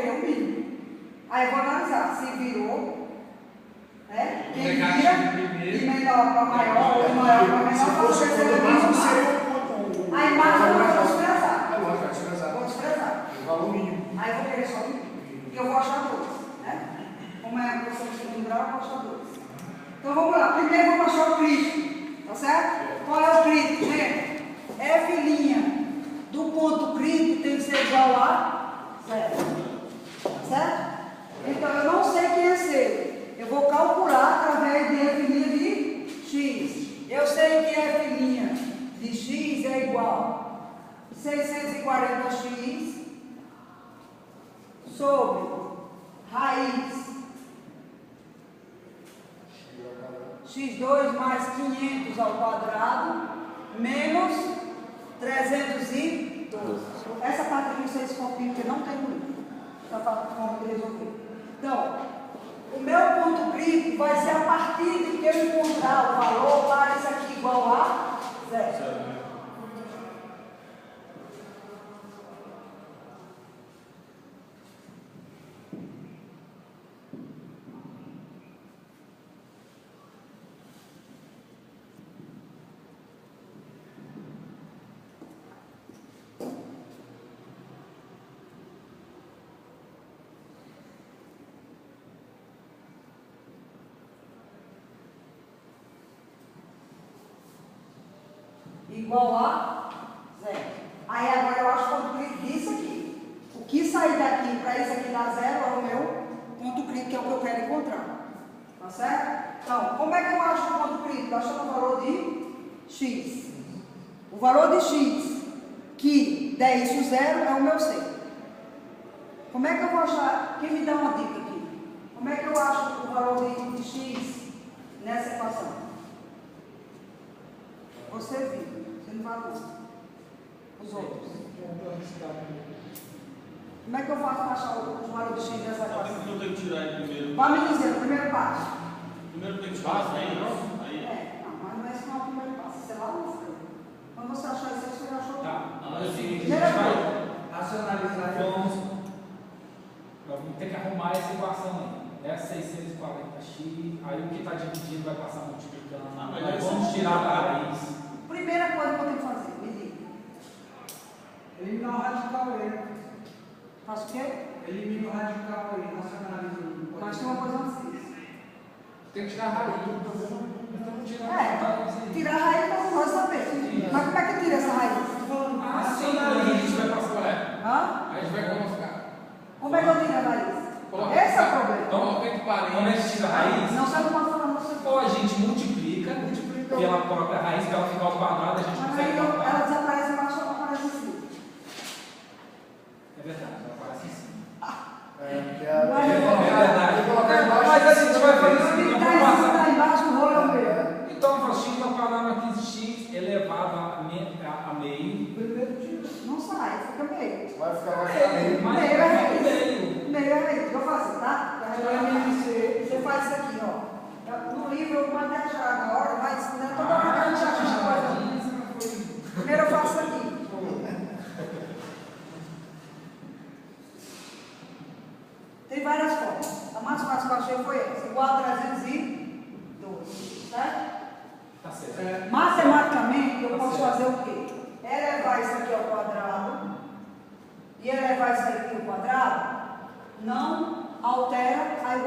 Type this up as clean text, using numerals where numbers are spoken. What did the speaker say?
quê? O mínimo. Aí eu vou analisar se virou, né? Quem vira, de menor para maior, ou de maior para menor, se fosse o ponto máximo, seria o ponto. Aí máximo eu vou desprezar. É lógico, vai desprezar. Vou desprezar. O valor mínimo. Aí eu vou querer só o mínimo. E eu vou achar 2, né? Como é a questão de segundo grau, eu vou achar 2. Então vamos lá. Primeiro vamos achar o crítico. Tá certo? Qual é o crítico, gente? F' do ponto crítico tem que ser igual a 0. Tá certo? Então eu não sei quem é C. Eu vou calcular através de F' de X. Eu sei que F' de X é igual a 640x sobre raiz x2 mais 500 ao quadrado menos 312. Essa parte aqui vocês copiam porque não tem muito. Essa forma de resolver. Então, o meu ponto crítico vai ser a partir de que eu encontrar o valor para isso aqui igual a 0. Igual a 0. Aí agora eu acho o ponto crítico disso aqui. O que sair daqui para isso aqui dar 0 é o meu ponto crítico, que é o que eu quero encontrar. Tá certo? Então, como é que eu acho o ponto crítico? Eu acho o valor de x. O valor de x que der isso 0 é o meu C. Como é que eu vou achar? Quem me dá uma dica aqui? Como é que eu acho o valor de x nessa equação? Você viu. Você não vai os outros. Como é que eu faço para achar o valor de x dessa equação? Eu tenho que tirar ele primeiro. Vai me dizer, o primeiro passo. Primeiro tem que tirar aí, não? Aí. Não, mas não é esse não é o primeiro passo. Você lá não fica. Quando você achar isso, você já achou. Tá, é o seguinte, Primeira a gente vai racionalizar. Vamos ter que arrumar essa equação aí. É 640x, aí o que está dividindo vai passar multiplicando. Nós vamos tirar da raiz. Primeira coisa que eu tenho que fazer, me diga. Eliminar o radical E. Faço o quê? Elimina o radical E, racionaliza o. Mas tem uma coisa antes disso. Tem que tirar a raiz. Então tirar a raiz aí. Tirar a raiz para nós saber. Mas como é que tira essa raiz? Ah, sim, aí a gente vai passar. Hã? Aí a gente vai colocar. Como é que eu tiro a raiz? Esse é o problema. Então, como é que tira a raiz? Não, você não pode falar você. Ou a gente multiplica pela própria raiz, para ela ficar ao quadrado, a gente Mas consegue aí calcular. ela desaparece embaixo, ela aparece em cima. É verdade, ela aparece em cima. É verdade. Mas a gente vai fazer isso aqui, Está vamos em cima, passar. está embaixo, o rolo é o meu. Então, eu faço x ao quadrado aqui, x elevado a meio. Primeiro tiro. Não sai, fica meio. Vai ficar meio. Mas Meio é é raiz. meio. Meio é raiz. Eu faço, tá? Você faz isso aqui, ó. No livro eu vou até achar na hora, mas não é toda hora que a gente acha uma coisa. Primeiro eu faço isso aqui. Tem várias formas. A mais fácil que eu achei foi essa, igual a 312, certo? Tá certo. Matematicamente, eu posso fazer o quê? Elevar isso aqui ao quadrado e elevar isso aqui ao quadrado não altera a igualdade.